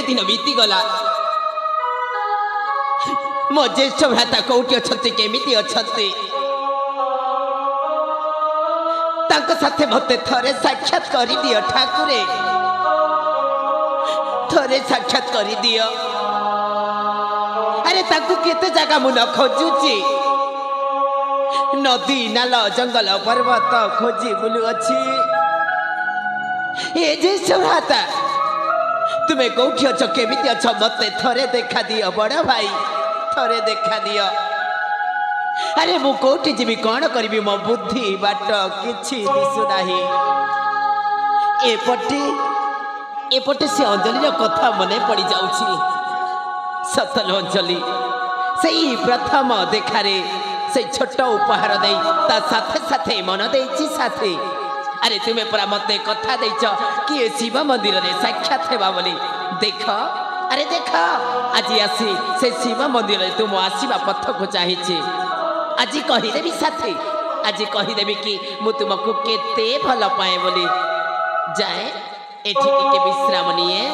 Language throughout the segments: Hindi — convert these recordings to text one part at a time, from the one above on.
दिन बीती गला मो ज्येष्ठ भ्राता कौटी अच्छे केमिति अच्छे साथे मते थरे साक्षात कर दियो ठाकुरे थरे साक्षात कर दियो। अरे ताकू केते जगह मु न खोजुची नदी नाल जंगल पर्वत खोजी बुलु अच्छी ए ज्येष्ठ भ्राता तुम्हें कौटी अच्छ केमिति अच्छ मते थरे देखा दियो बड़ भाई थरे देखा दियो। अरे मु कौटी जीवी कौन करी मो बुद्धि बाट किछि दिशुना एपटे से अंजलि कथा मने पड़ी जाउछि सतल अंजलि से प्रथम देखारे से छोट उपहार दे ता साथे साथे मन देछि साथे। अरे तुम्हें पूरा मते कथा देछ कि शिव मंदिर रे साक्षात हेबा बोली देख अरे देख आज आसी से शिव मंदिर रे तुम आसीबा पथ को चाहिछि आज कहीदेवी साथी आज कहीदेवी कि मु तुमको केते भल पाए बोली जाए एठी टिके विश्राम निए।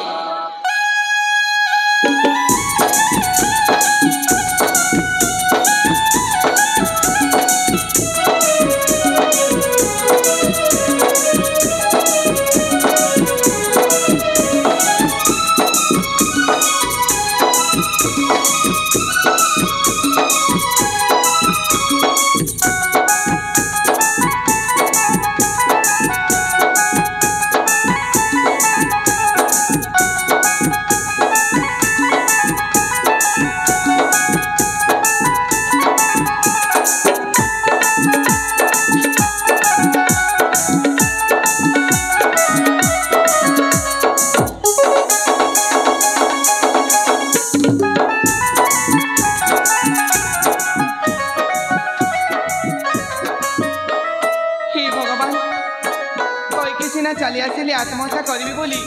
चली आसिले आत्महत्या करी बोली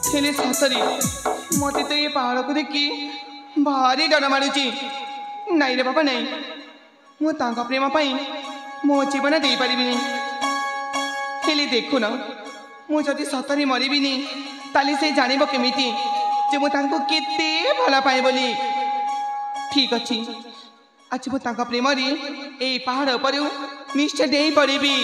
हेले सतरी मत तो ये पहाड़ को देखी भारी डर मारुची नाई रे बाबा नाई मो प्रेम पाई मो जीवन दे पारिबिनी हेले देखुन मु जदि सतरी मरिबिनी ताली से जानिबो केमिति जे मो तांको केते भला पाए बोली। ठीक अछि आज मो तांका प्रेम रे ए पहाड़ ऊपर निश्चय दे पड़िबी।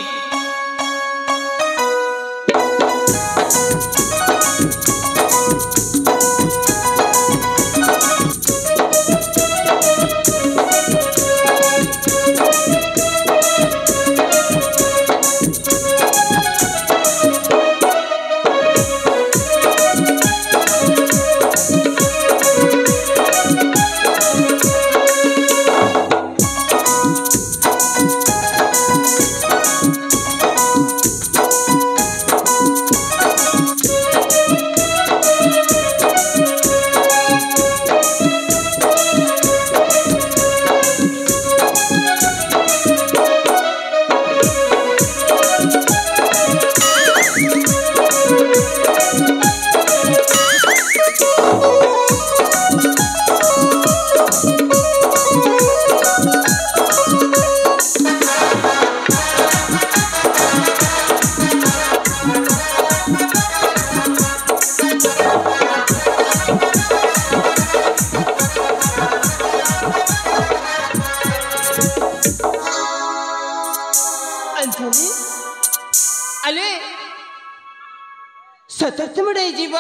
सतत मुड़े जीव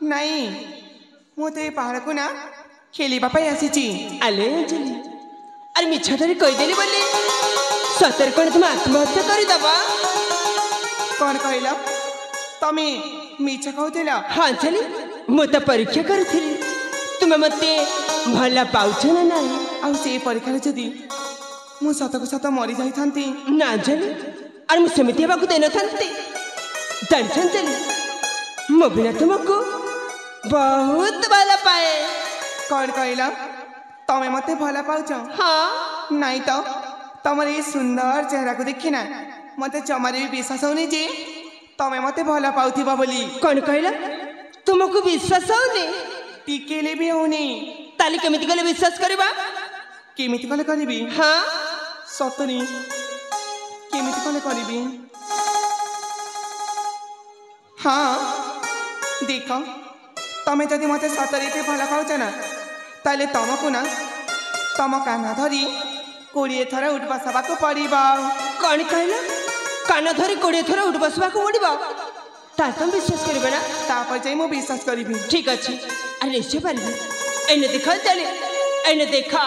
नहीं मु तो पहाड़ को ना खेलिबा पाई आसीची। आले अंजलि अरे मिछाटारे कहीदेली बोली सतर कौन तुम आत्महत्या करदबा कौन कहल तमे मिछ कहूला। हाँ अंजलि मु तो परीक्षा करी तुम्हें मत भला पाउछ ना नहीं आउ से परीक्षा जदि मु सत को सत मरी जाई ना अंजलि अरे मु सेमिति हेबाकु देन थांती जानछ अंजलि मो बिना तुमको बहुत भला पाए। कौन कहल तमें मत भला पाउछ? हाँ नहीं तो तमर ये सुंदर चेहरा को देखी ना मत जमारे भी विश्वास होनी जे तमें मत भला पाउथिबा बोली। कौन कहल तुमको विश्वास होनी? टिकेले भी होनी ताली केमिति गले विश्वास करबा? केमिति गले करबी? हाँ सतनी केमिति गले करबी? हाँ देख तमें जदि मत सतरे एते भल पाउछ ना ताले तुमको ना तुम कान धरी 20 थर उठ बसवा को पड़िबा। कौन कहला कान धरी 20 थर उठ बसवा को पड़िबा ता तुम विश्वास करबे ना तापर जाई मो विश्वास करिबी। ठीक अछि अरे निश्चय पारिबे एने देखा चले एने देखा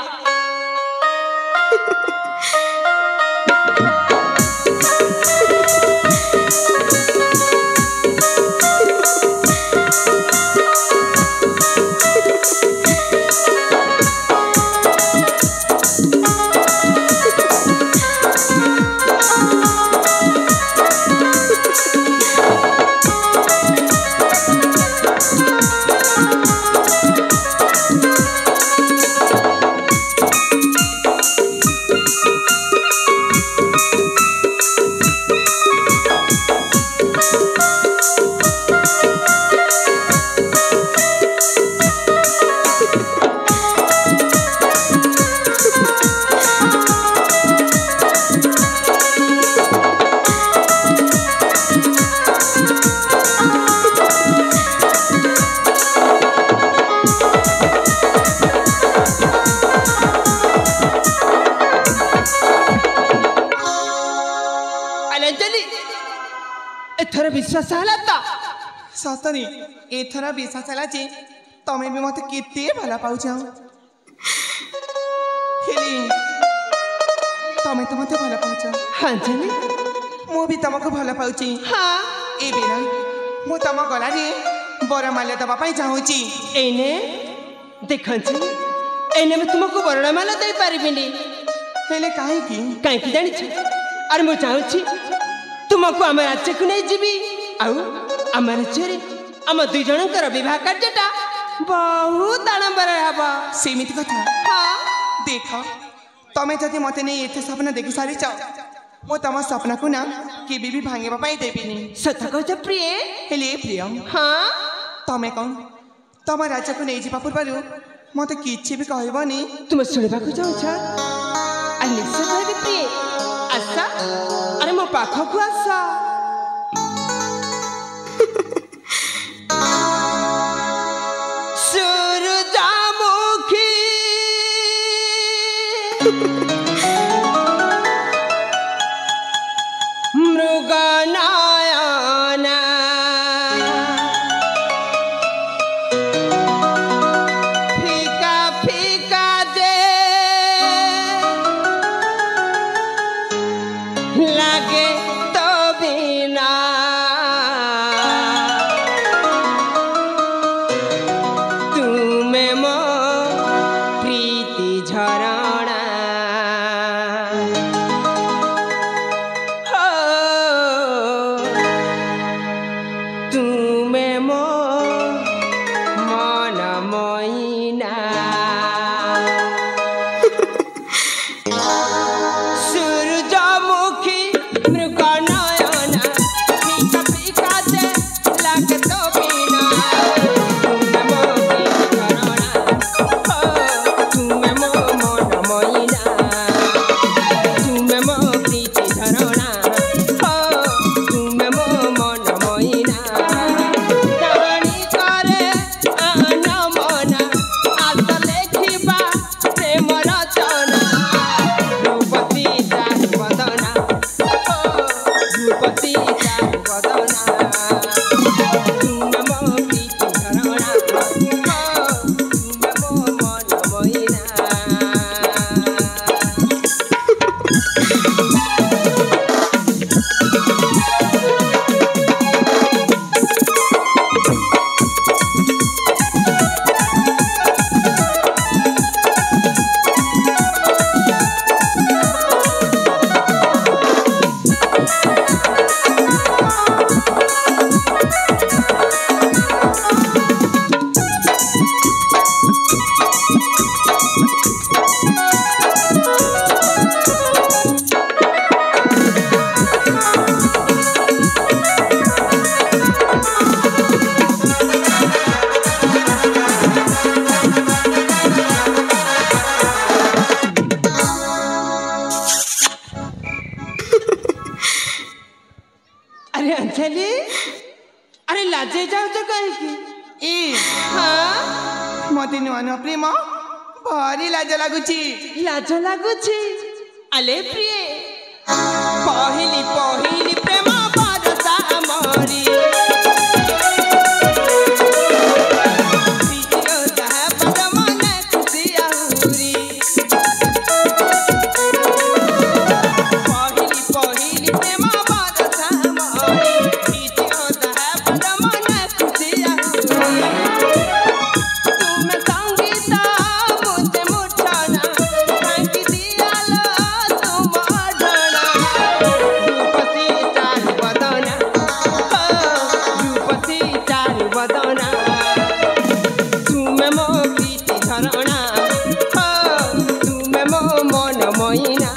एथर विश्वास हलाता सतरी एथर विश्वास हला जे तमें भी मते केते भला पाउछ हेली तमें तो मते भला पाउछ। हाँ जनी मो भी तुमको भला पाउची। हाँ ए बिना मो तुम गला रे बरमाला दबा पाई चाहूची। एने देखंची एने में तुमको बरमाला दे पारिबिनी हेले काहे की जानि छी अरे मो चाहूची तुमको आम राज्य को नहीं जीवी आम राज्य आम दुई जनकर विवाह कार्यटा बहुत आडंबर हबा सेमिति कथा। हाँ देख तमें जदि मते नहीं एते सपना देखि सारी मो तम सपना को ना केबे भी भांगेबा पाई देबिनी। सत कहछ प्रिय हेले प्रिय हाँ तमें कौन तम राज्य को नहीं जीवा पूर्व मते किछि भी कहबनी तुम सुनिबा को चाहछ आ निश्चय कहबी प्रिय आशा अरे मो पाख को आशा सूरजमुखी मृगनयना फीका फीका जे लागे तो बिना तुम्हें मो प्रीति झरणा हो तुम्हें मो मन मोइना सूरजमुखी मृगनयना फीका फीका जे लागे तो बिना तुम्हें मो प्रीति झरणा हो तुम्हें मो मन मते नुआ नुआ प्रेम भारी लाज लगुची लाज लागुची आले प्रिय पहिली पहिली प्रेम बरसा मोरी प्रीतियो जहा पर मन खुशी आहुरी पहिली पहिली प्रेम बरसा मोरी प्रीतियो जहा पर मन खुशी आहुरी तुम संगीता मुझे मुठाना थैंक दियाला तुम आढ़ना रूपसी चार बदना रूपसी चार बदना तुम मो प्रीति धरणा तुम मो मन मोइना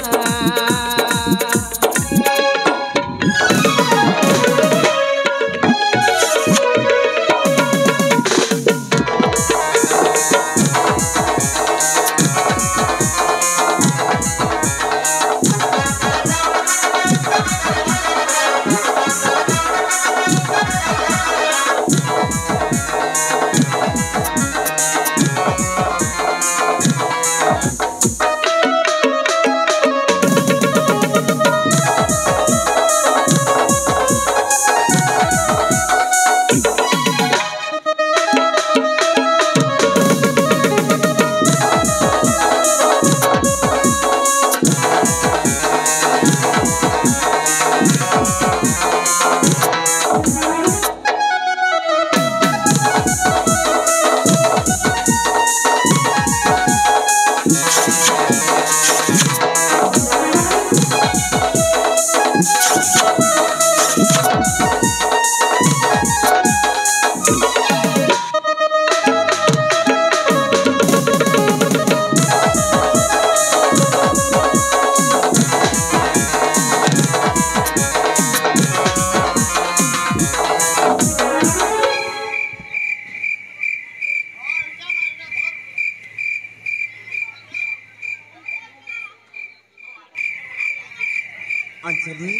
अंजलि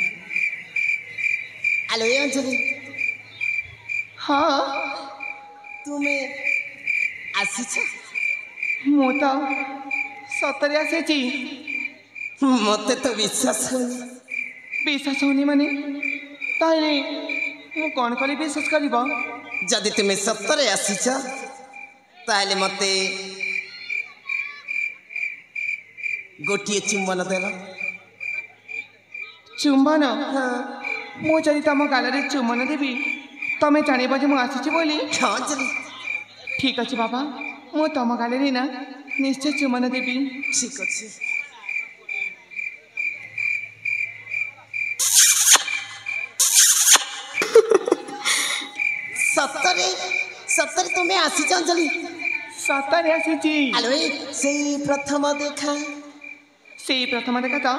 आलो ए अंजलि हाँ तुमे आसीछ मु तो सतरे आसीची मते तो विश्वास होनी विश्वास होनी माने ताले मु कौन कली विश्वास करिब जदि तुमे सत्तरे आसीछ ताले मते गोटिए चुंबन देला चुंबन मु जदि तुम गालरे चुंबन देवी तमें जानिब जे मु आसीची बोली हाँ अंजलि ठीक अच्छे बाबा मु तुम गालरे ना निश्चय चुंबन देवी ठीक अच्छे सत्तरे सत्तरे तुम्हें आसीछ अंजलि सतरे आसीची आलो ए से प्रथम देखा से प्रथम देखा तो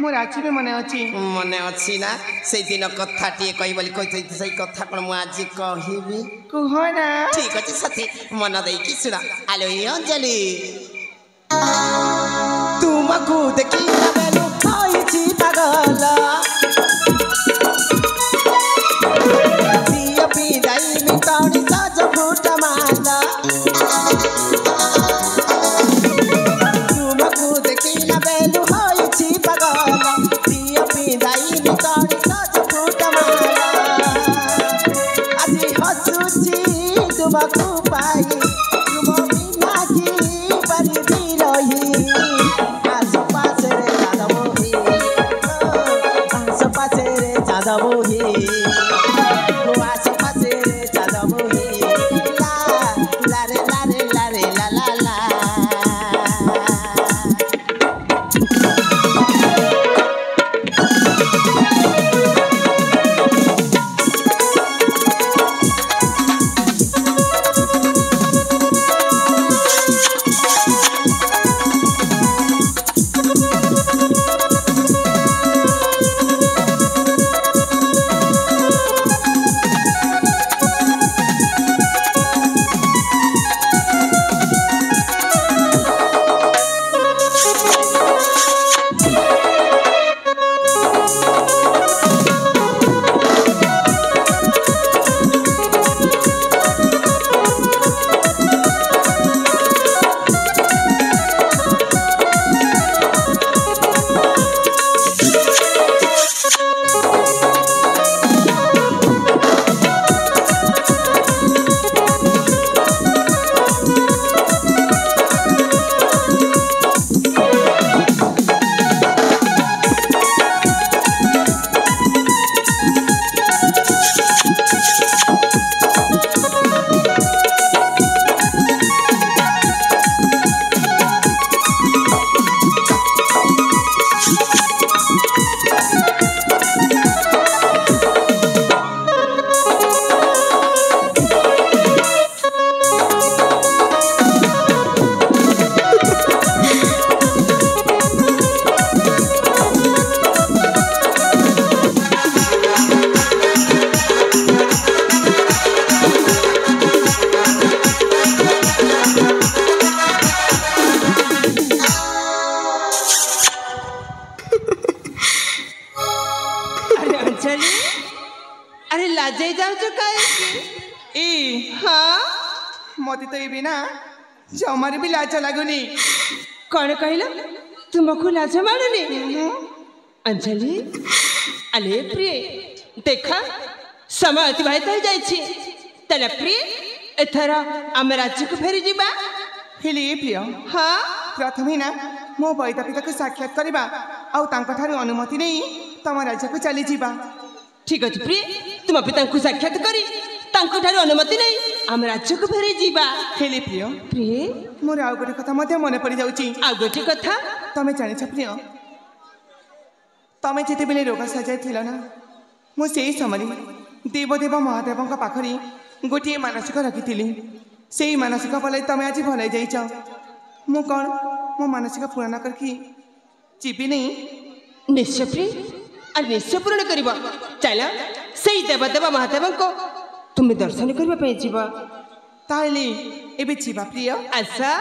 मोर आज भी मन अच्छी मने अच्छी ना से दिन कथाटिए कही बोली कही से कथा कौन मु आज कहबी कुह ना ठीक अच्छे सती मन देकी सुना आलो ए अंजलि तुमको देखी बेलु खाइछि पागल दिया पिदाई मिटाणी साज फुट माला तुमको देखी बेलु खाइछि पागल दिया पिदाई मिटाणी साज फुट माला आज हसुछि तुमको पाई तुम बिना की परिबी रही आस पास रे जादबोही आस पास रे जादबोही आस पास रे जादबोही ला रे ला रे ला रे ला ला ला जाऊ काहे ए हाँ मते तो ये ना जमारे भी लाज लगुनी कौन कहल तुमको लाज मानुनी अंजलि अले प्रिय देखा समय अतिबाहित हो जाइए तेल प्रिय एथर आम राज्य को फेरी जीवा हेले प्रिय हाँ प्रथम ना मो बैदा पिता को साक्षात करवा आउ अनुमति नहीं तम राज्य को चली जीवा ठीक अच्छे प्रिय तुम पिता को साक्षात करी अनुमति नहीं आम राज्य को फेरी जीवा हेले प्रिय प्रिय मोर आउ गोटे कथा मध्य मन पड़ जाउची आ गोटे कथा तमे जानिछ प्रिय तमे जेते बेले रोग सजाई थिल ना मु सेही समय देवदेव महादेव पाखरी गोटे मानसिक रखी से मानसिक फल तमे आज भल जाइछ मु कौन मो मानसिक पूर्ण करके जीवी नहीं निश्चय प्रिय और निश्चय पूर्ण कर चल से देवदेव महादेव को तुम दर्शन करने जीव ताहले एबे जीवा प्रिय आशा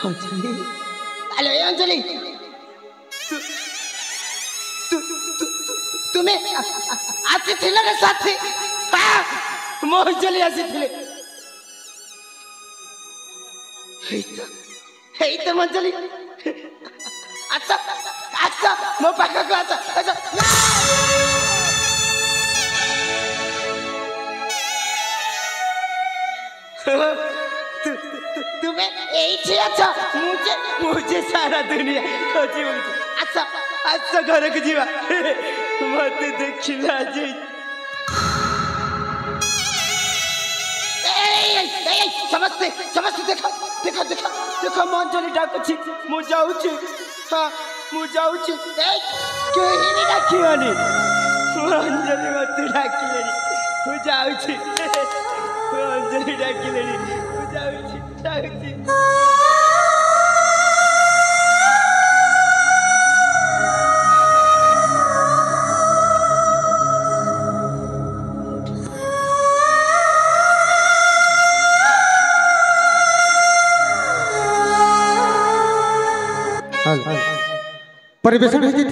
अंजलि हेलो अंजलि तुम्हें आसी थिल रे साथी मो अंजलि आसी थिले हेई तो अंजलि अच्छा अच्छा मो पाखा को अच्छा अच्छा तुम्हें यही अच्छा मुझे मुझे सारा दुनिया खोजी बोलती अच्छा अच्छा घर को जीवा मत देखिला जी समझते समझते देखा देखा देखा देखा मैं अंजलि डाकुची मु जाउची हां मु जाउची केही नहीं डाकियोनी अंजलि मत डाकिलेनी मु जाउची अंजलि डाकिलेनी मु जाउची जाउची परिवेशन